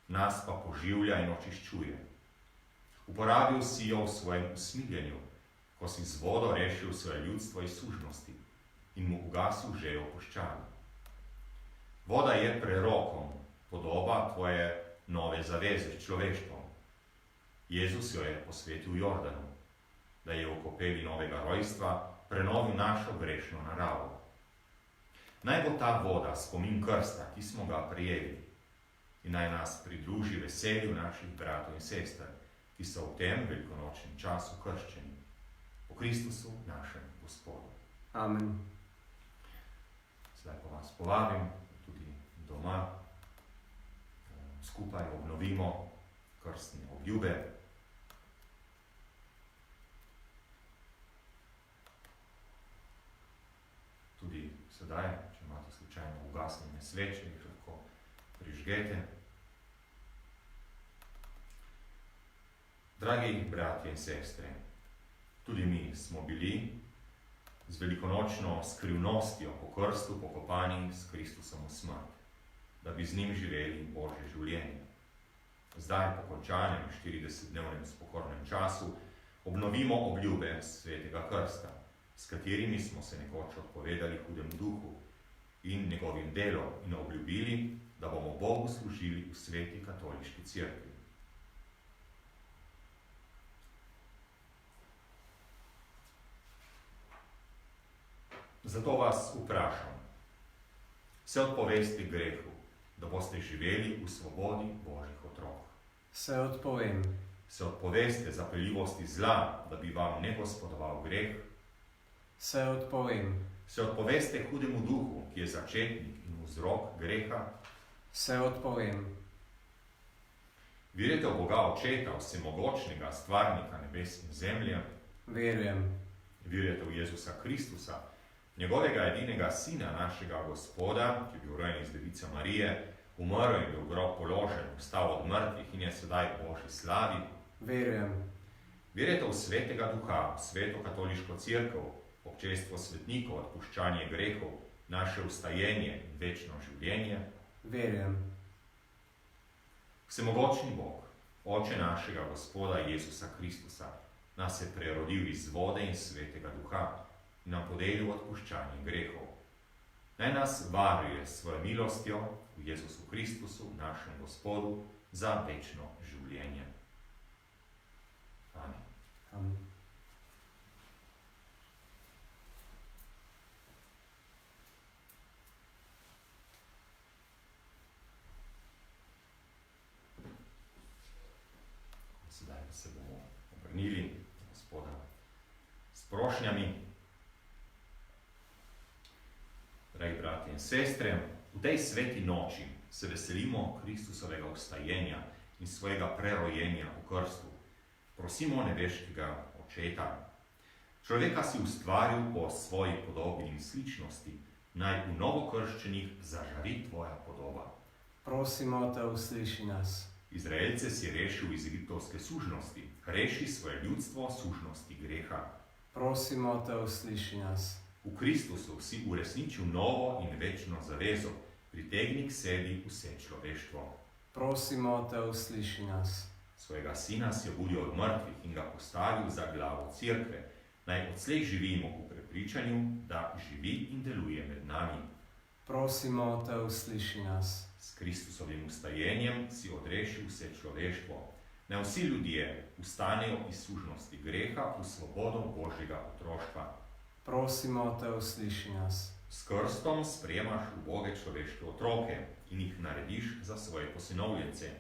A: nas pa poživlja in očiščuje. Uporabil si jo v svojem usmiljenju, ko si z vodo rešil svoje ljudstvo iz sužnosti in mu ugasil žejo puščavi. Voda je prerokom podoba tvoje nove zaveze s človeštvom. Jezus jo je posvetil Jordanu, da je v kopeli novega rojstva prenovil našo grešno naravo. Naj bo ta voda spomin krsta, ki smo ga prijeli, in naj nas pridruži veselju naših bratov in sester, ki so v tem velikonočnem času krščeni. Po Kristusu, našem Gospodu.
B: Amen.
A: Zdaj pa vas povabim, tudi doma, skupaj obnovimo krstne obljube. Tudi sedaj, če imate slučajno ugasnjene sveče, jih lahko prižgete. Dragi bratje in sestre, tudi mi smo bili z velikonočno skrivnostjo po krstu pokopani s Kristusom v smrt, da bi z njim živeli Božje življenje. Zdaj, po končanem 40-dnevnem spokornem času, obnovimo obljube svetega krsta, s katerimi smo se nekoč odpovedali hudemu duhu in njegovim delom in obljubili, da bomo Bogu služili v sveti katoliški cerkvi. Zato vas vprašam, se odpoveste grehu, da boste živeli v svobodi Božjih otrok.
B: Se odpovem.
A: Se odpoveste zapeljivosti zla, da bi vam ne gospodoval greh.
B: Se odpovem.
A: Se odpoveste hudemu duhu, ki je začetnik in vzrok greha.
B: Se odpovem.
A: Verjete v Boga Očeta, vsemogočnega stvarnika nebes in zemlje.
B: Verujem.
A: Verjete v Jezusa Kristusa, njegovega edinega sina, našega Gospoda, ki je bil rojen iz device Marije, umrl in bil v grob položen, vstal od mrtvih in je sedaj v Božji slavi.
B: Verujem.
A: Vjerujete v svetega duha, v sveto katoliško cerkev, občestvo svetnikov, odpuščanje grehov, naše ustajenje in večno življenje?
B: Verujem.
A: Vsemogočni Bog, Oče našega Gospoda Jezusa Kristusa, nas je prerodil iz vode in svetega duha in nam podelil odpuščanje grehov. Naj nas varuje s svojo milostjo v Jezusu Kristusu, našem Gospodu, za večno življenje. Amen.
B: Amen.
A: Sedaj se bomo obrnili Gospoda s prošnjami. Dragi bratje in sestre, v tej sveti noči se veselimo Kristusovega vstajenja in svojega prerojenja v krstu. Prosimo nebeškega Očeta. Človeka si ustvaril po svoji podobi in sličnosti, naj v novokrščenih zažari tvoja podoba.
B: Prosimo te, usliši nas.
A: Izraelce si rešil iz egiptovske sužnosti, reši svoje ljudstvo sužnosti greha.
B: Prosimo te, usliši nas.
A: V Kristusu si uresničil novo in večno zavezo, pritegni k sebi vse človeštvo.
B: Prosimo te, usliši nas.
A: Svojega sina si obudil od mrtvih in ga postavil za glavo cerkve, naj odslej živimo v prepričanju, da živi in deluje med nami.
B: Prosimo te, usliši nas.
A: S Kristusovim vstajenjem si odrešil vse človeštvo. Naj vsi ljudje vstanejo iz sužnosti greha v svobodo Božjega otroštva.
B: Prosimo te, usliši nas.
A: S krstom sprejemaš uboge človeške otroke in jih narediš za svoje posinovljence.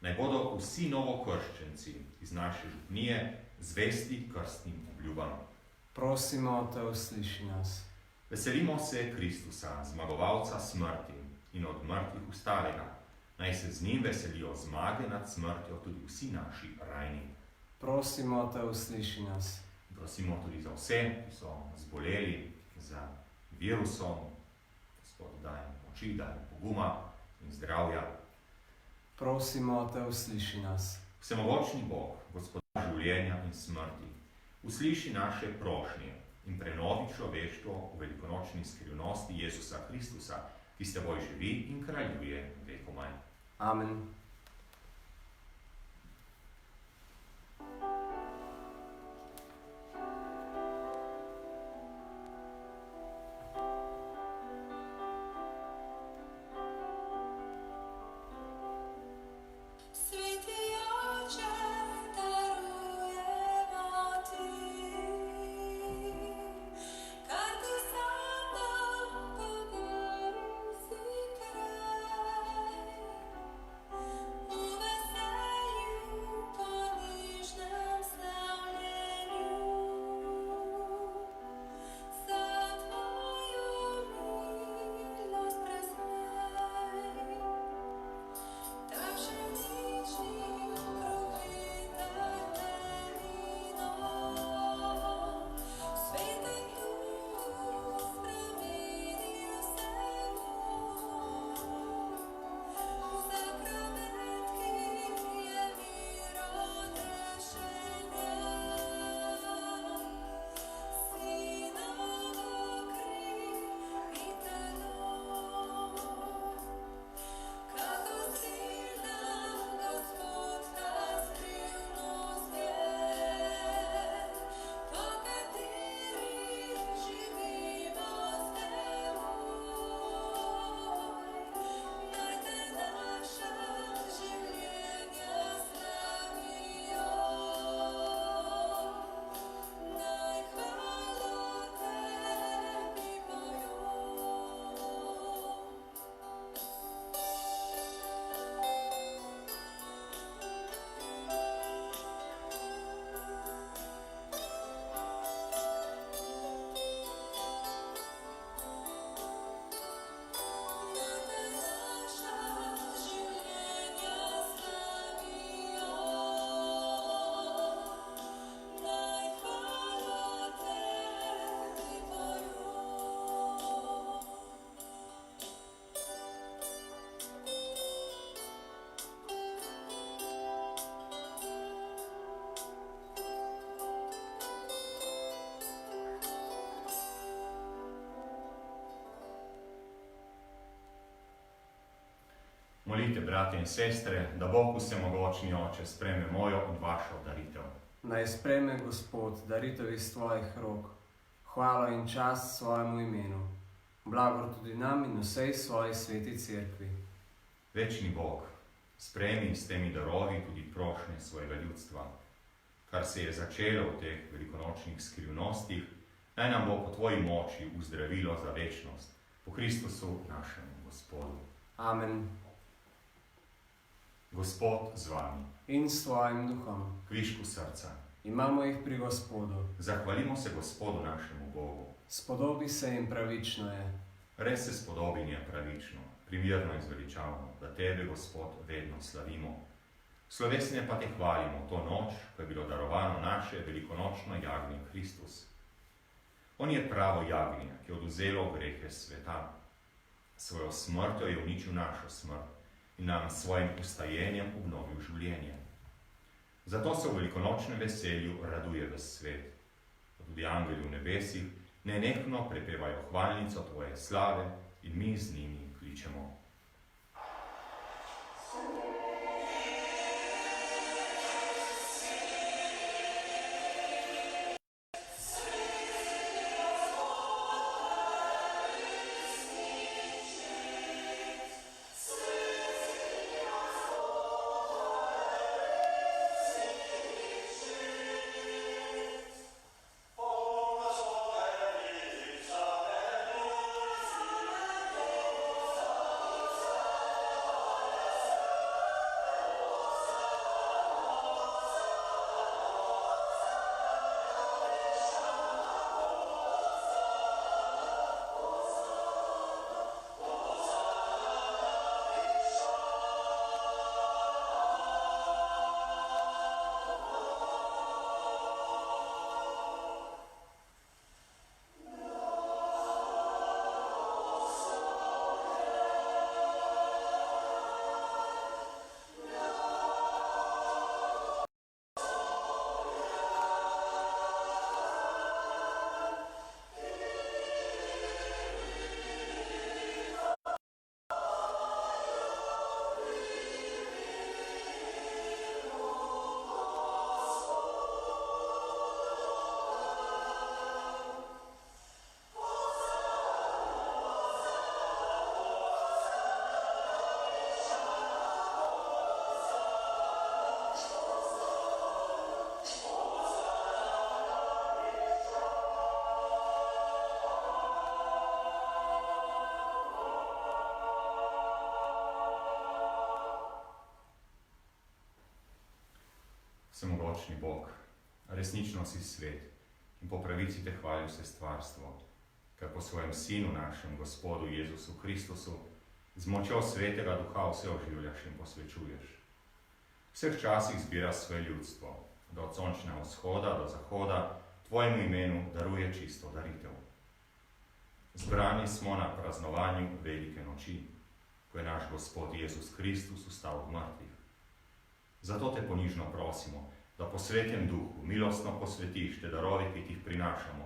A: Naj bodo vsi novokrščenci iz naše župnije zvesti krstnim obljubam.
B: Prosimo te, usliši nas.
A: Veselimo se Kristusa, zmagovalca smrti in od mrtvih vstalega. Naj se z njim veselijo zmage nad smrtjo tudi vsi naši rajni.
B: Prosimo te, usliši nas.
A: Prosimo tudi za vse, ki so zboleli za virusom. Gospod, daj moči, daj poguma in zdravja.
B: Prosimo te, usliši nas.
A: Vsemogočni Bog, Gospodar življenja in smrti, usliši naše prošnje in prenovi človeštvo v velikonočni skrivnosti Jezusa Kristusa, ki s teboj živi in kraljuje vekomaj.
B: Amen.
C: Veselju ponižne
A: Molite, brate in sestre, da Bog vsemogočni Oče sprejme mojo in vašo daritev.
B: Naj sprejme Gospod daritev iz tvojih rok, hvala in čast svojemu imenu, blagor tudi nam in vsej svoji sveti cerkvi.
A: Večni Bog, sprejmi s temi darovi tudi prošnje svojega ljudstva. Kar se je začelo v teh velikonočnih skrivnostih, naj nam bo po tvoji moči uzdravilo za večnost. Po Kristusu našemu Gospodu.
B: Amen.
A: Gospod z vami.
B: In s tvojim duhom.
A: Kvišku srca.
B: Imamo jih pri Gospodu.
A: Zahvalimo se Gospodu našemu Bogu.
B: Spodobi se in pravično je.
A: Res se spodobi in je pravično, primerno in zveličavno, da tebe, Gospod, vedno slavimo. Slovesne pa te hvalimo to noč, ko je bilo darovano naše velikonočno jagnje Kristus. On je pravo jagnje, ki je odvzelo grehe sveta. Svojo smrtjo je uničil našo smrt in nam s svojim ustajenjem obnovil življenje. Zato se v velikonočnem veselju raduje ves svet. Tudi angeli v nebesih nenehno prepevajo hvalnico tvoje slave in mi z njimi kličemo. Vsemogočni Bog, resnično si svet in po pravici te hvali vse stvarstvo, ker po svojem Sinu, našem Gospodu Jezusu Kristusu, z močjo Svetega Duha vse oživljaš in posvečuješ. V vseh časih zbira svoje ljudstvo, da od sončnega vzhoda do zahoda tvojemu imenu daruje čisto daritev. Zbrani smo na praznovanju velike noči, ko je naš Gospod Jezus Kristus vstal od mrtvih. Zato te ponižno prosimo, da po Svetem Duhu milostno posvetiš te darove, ki ti jih prinašamo.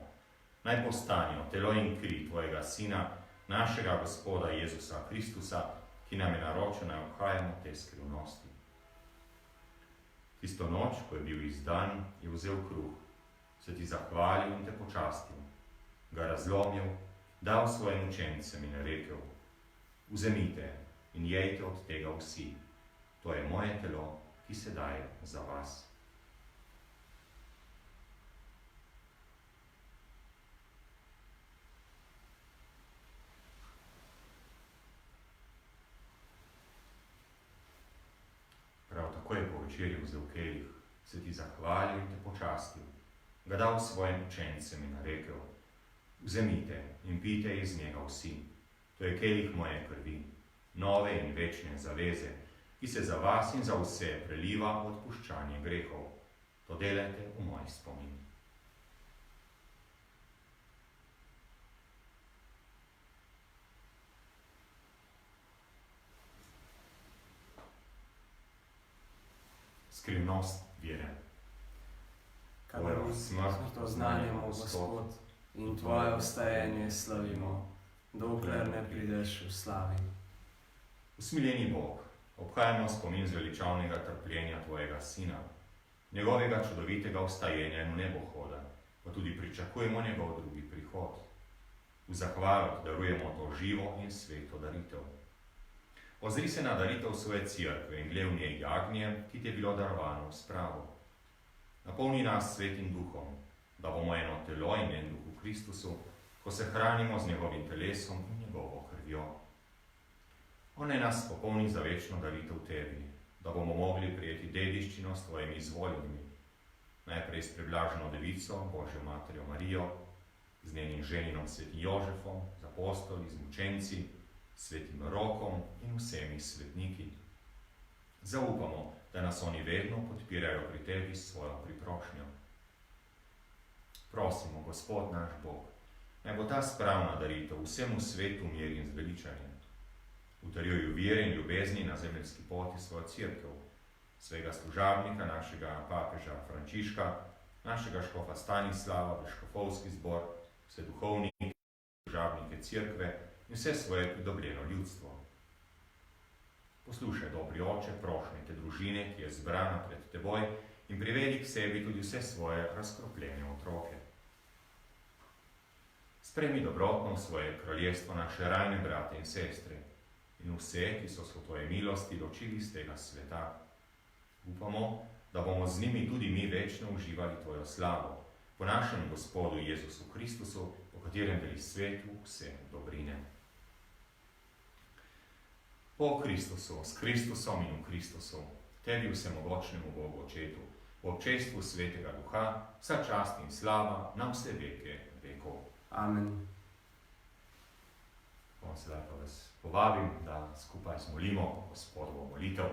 A: Naj postanijo telo in kri tvojega Sina, našega Gospoda Jezusa Kristusa, ki nam je naročil, naj obhajamo te skrivnosti. Tisto noč, ko je bil izdan, je vzel kruh, se ti zahvalil in te počastil, ga razlomil, dal svojim učencem in rekel: vzemite in jejte od tega vsi, to je moje telo, ki se daje za vas. Prav tako je po večerji vzel kelih, se ti zahvalil in te počastil, ga dal svojim učencem in rekel: vzemite in pijte iz njega vsi, to je kelih moje krvi, nove in večne zaveze, ki se za vas in za vse preliva v odpuščanje grehov. To delajte v moj spomin. Skrivnost vere.
B: Kadar smrt oznanjamo, Gospod, in tvoje vstajanje slavimo, dokler ne prideš v slavi.
A: Usmiljeni Bog, Obhajamo spomin zveličavnega trpljenja tvojega sina, njegovega čudovitega vstajenja in v nebohoda, pa tudi pričakujemo njegov drugi prihod. V zahvalo ti darujemo to živo in sveto daritev. Ozri se na daritev svoje cerkve in glej v njej jagnje, ki ti je bilo darovano v spravo. Napolni nas svetim duhom, da bomo eno telo in en duh v Kristusu, ko se hranimo z njegovim telesom in njegovo krvjo. On je nas popolni za večno daritev tebi, da bomo mogli prijeti dediščino s tvojimi izvoljenimi, najprej s preblaženo devico, Božjo materjo Marijo, z njenim ženinom svetim Jožefom, z apostoli, z mučenci, svetim Rokom in vsemi svetniki. Zaupamo, da nas oni vedno podpirajo pri tebi s svojo priprošnjo. Prosimo, Gospod naš Bog, naj bo ta spravna daritev vsemu svetu mir in zveličanje. Utrjuj vire in ljubezni na zemeljski poti svojo cerkev, svega služabnika, našega papeža Frančiška, našega škofa Stanislava, v škofovski zbor, vse duhovnike, služabnike cerkve in vse svoje pridobljeno ljudstvo. Poslušaj, dobri oče, prošnje te družine, ki je zbrana pred teboj, in privedi k sebi tudi vse svoje razkropljene otroke. Spremi dobrotno v svoje kraljestvo naše rajne brate in sestre in vse, ki so se v tvoje milosti ločili iz tega sveta. Upamo, da bomo z njimi tudi mi večno uživali tvojo slavo, po našem Gospodu Jezusu Kristusu, po katerem deli svetu vse dobrine. Po Kristusu, s Kristusom in v Kristusu, tebi vsemogočnemu Bogu Očetu, v občestvu Svetega Duha, vsa čast in slava na vse veke vekov.
B: Amen.
A: Sedaj pa vas povabim, da skupaj zmolimo Gospodovo molitev.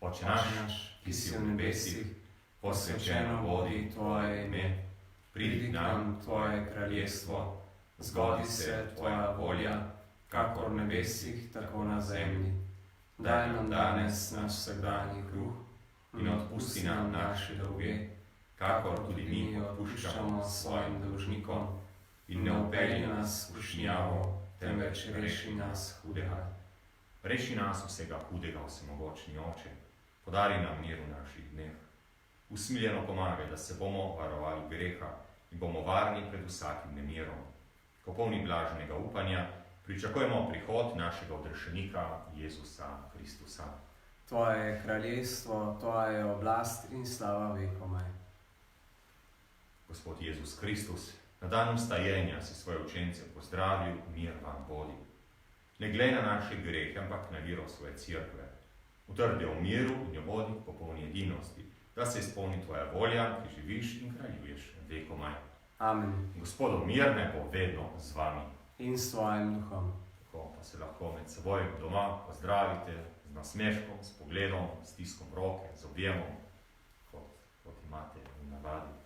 A: Oče naš, ki si v nebesih, posvečeno bodi tvoje ime, pridi k nam tvoje kraljestvo, zgodi se tvoja volja, kakor v nebesih, tako na zemlji. Daj nam danes naš vsakdanji kruh in odpusti nam naše dolge, kakor tudi mi odpuščamo svojim dolžnikom, in ne vpelji nas v skušnjavo, temveč reši nas hudega. Reši nas vsega hudega, vsemogočni Oče, podari nam mir v naših dneh. Usmiljeno pomagaj, da se bomo varovali greha in bomo varni pred vsakim nemirom. Ko polni blaženega upanja, pričakujemo prihod našega odrešenika Jezusa Kristusa.
B: Tvoje je kraljestvo, tvoja je oblast in slava vekomaj.
A: Gospod Jezus Kristus, na dan vstajenja si svoje učence pozdravil, mir vam bodi. Ne glej na naše grehe, ampak na vero svoje cerkve. Utrdi v miru in jo vodi k popolni edinosti, da se izpolni tvoja volja, ki živiš in kraljuješ vekomaj.
B: Amen.
A: Gospodov mir naj bo vedno z vami.
B: In s tvojim duhom.
A: Tako pa se lahko med seboj doma pozdravite z nasmeškom, s pogledom, s stiskom roke, z objemom, kot imate v navadi.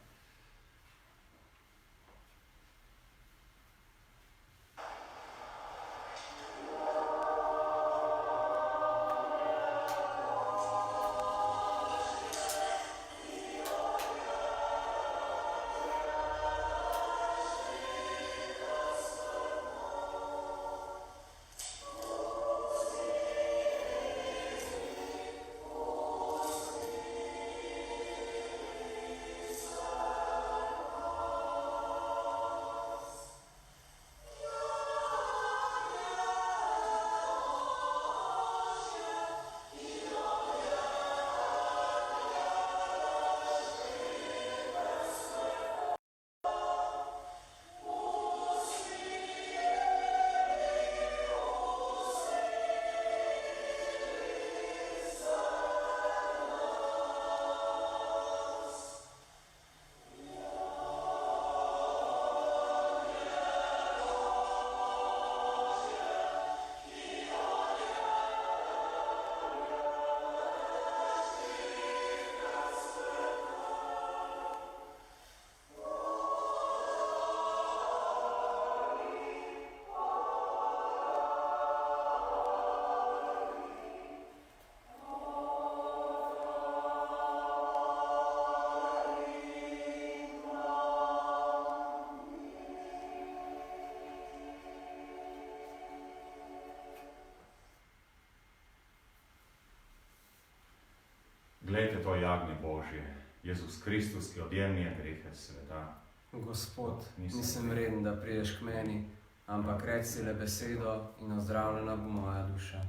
A: Božje, Jezus Kristus, ki odjemlje grehe sveta.
B: Gospod, nisem reden, da priješ k meni, ampak reci le besedo in ozdravljena bo moja duša.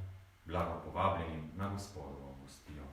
A: Blago povabljenim na Gospodovo gostijo.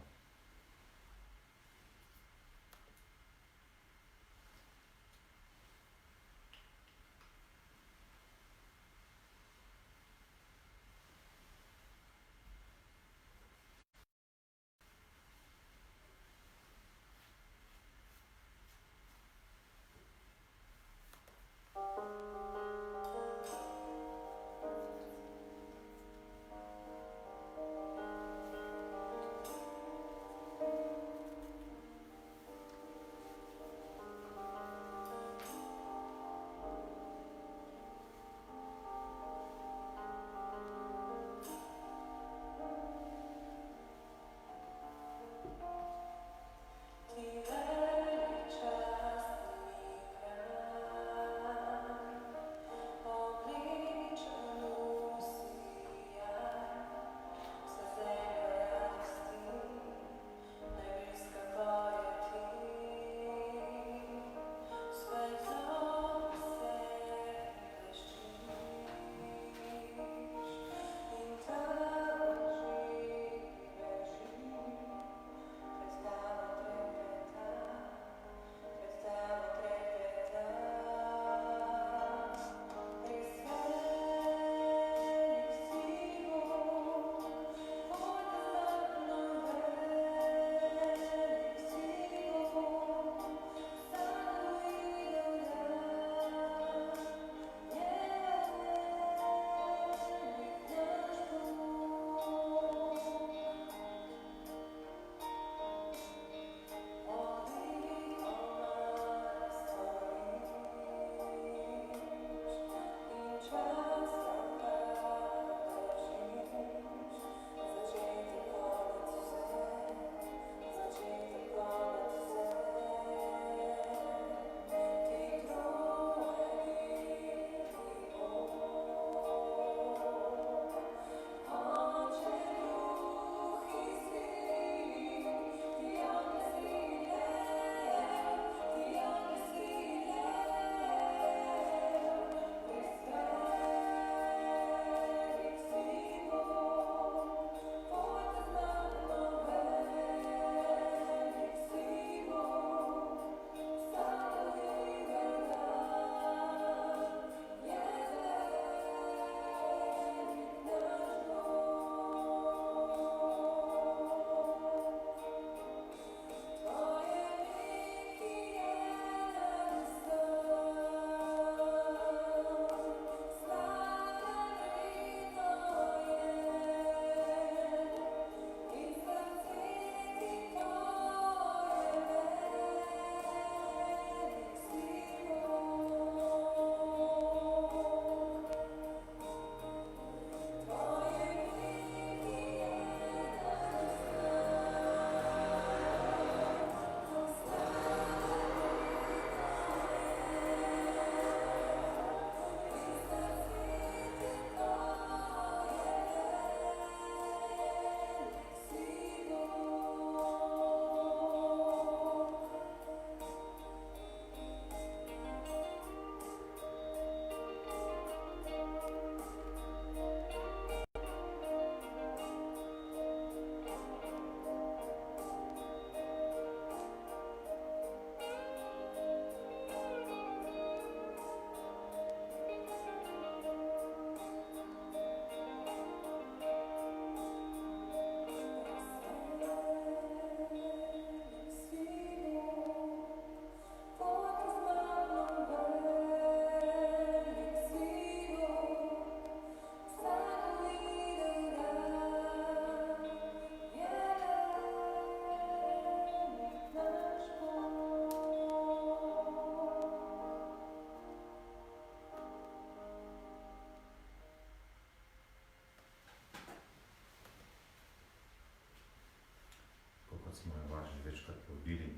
A: smo jo vas že večkrat povabili,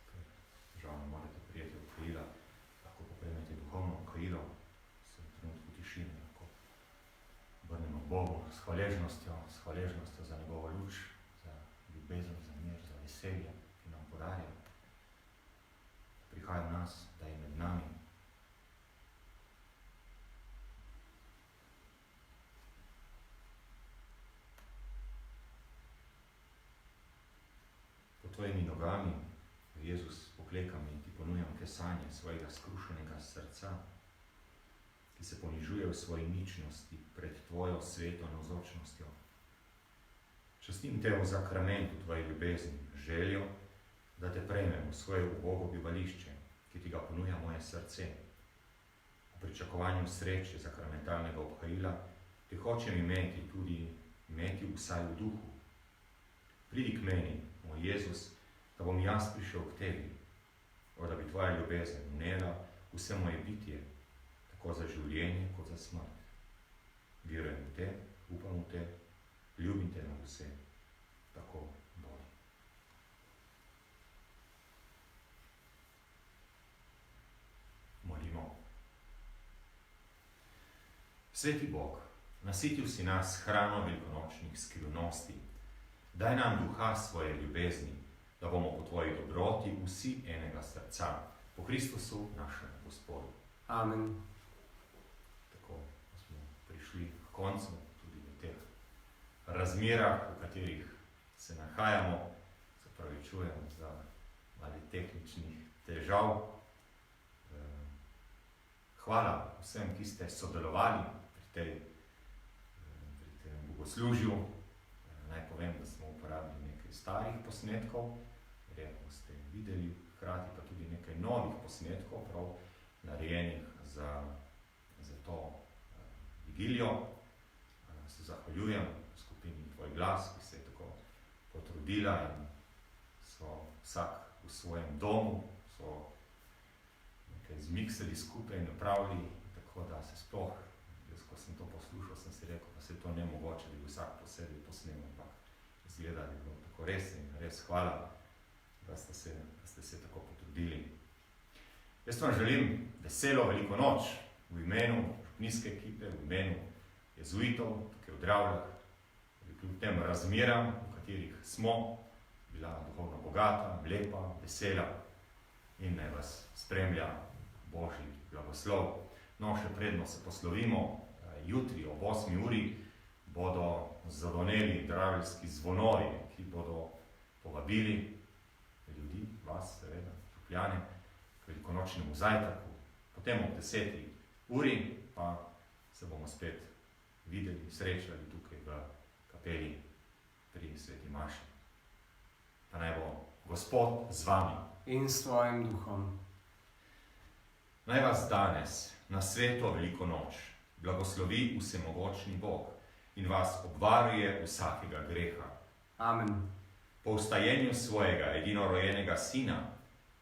A: ker žal ne morete prijeti v krila, lahko poprijemete duhovno krilo, se v trenutku tišine lahko vrnemo Bogu s hvaležnostjo za njegovo luč, za ljubezen, za mir, za veselje, ki nam podarja. Prihaja v nas, da je med nami. Pod tvojimi nogami, Jezus, poklekam in ti ponujam kesanje svojega skrušenega srca, ki se ponižuje v svoji ničnosti pred tvojo sveto navzočnostjo. Častim te v zakramentu tvoje ljubezni, željo, da te prejmem v svoje ubogo bivališče, ki ti ga ponuja moje srce. V pričakovanju sreče sakramentalnega obhajila te hočem imeti vsaj v duhu. Pridi k meni, moj Jezus, da bom jaz prišel k tebi, da bi tvoja ljubezen vnela vse moje bitje, tako za življenje kot za smrt. Verujem v te, upam v te, ljubim te na vse, tako bodi. Molimo. Sveti Bog, nasitil si nas hrano velikonočnih skrivnosti, daj nam duha svoje ljubezni, da bomo po tvoji dobroti vsi enega srca, po Kristusu našem Gospodu.
B: Amen.
A: Tako smo prišli k koncu tudi v teh razmerah, v katerih se nahajamo. Se opravičujem za malo tehničnih težav. Hvala vsem, ki ste sodelovali pri tem bogoslužju. Naj povem, da smo uporabili nekaj starih posnetkov, verjetno ste videli, hkrati pa tudi nekaj novih posnetkov, prav narejenih za to vigilijo. Se zahvaljujem skupini Tvoj glas, ki se je tako potrudila in so vsak v svojem domu, so nekaj zmiksali skupaj in napravili, tako da se sploh, jaz ko sem to poslušal, sem si rekel, da se je to nemogoče, da bi vsak posebej posnel, ampak izgleda, da je bilo tako res in res hvala, da ste se tako potrudili. Jaz vam želim veselo veliko noč v imenu župnijske ekipe, v imenu jezuitov, tukaj v Dravljah, kljub tem razmeram, v katerih smo, bila duhovno bogata, lepa, vesela in naj vas spremlja Božji blagoslov. No, še predno se poslovimo, jutri ob 8. uri bodo zadoneli dravljski zvonovi, ki bodo povabili ljudi, vas seveda, župljane, k velikonočnemu zajtrku. Potem ob 10. uri pa se bomo spet videli, srečali tukaj v kapeli pri Sveti Maši. Pa naj bo Gospod z vami.
B: In s tvojim duhom.
A: Naj vas danes na sveto veliko noč blagoslovi vsemogočni Bog in vas obvaruje vsakega greha.
B: Amen.
A: Po vstajenju svojega edinorojenega Sina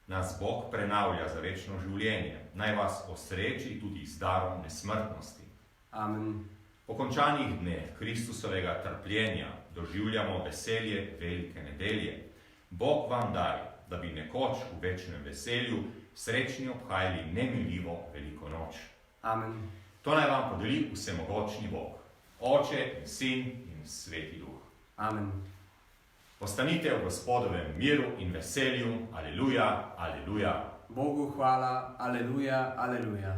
A: nas Bog prenavlja za večno življenje. Naj vas osreči tudi z darom nesmrtnosti.
B: Amen.
A: Po končanih dneh Kristusovega trpljenja doživljamo veselje velike nedelje. Bog vam daj, da bi nekoč v večnem veselju srečni obhajali nemiljivo veliko noč.
B: Amen.
A: To naj vam podeli vsemogočni Bog, Oče in Sin in Sveti Duh.
B: Amen.
A: Ostanite v Gospodovem miru in veselju. Aleluja, aleluja.
B: Bogu hvala, aleluja, aleluja.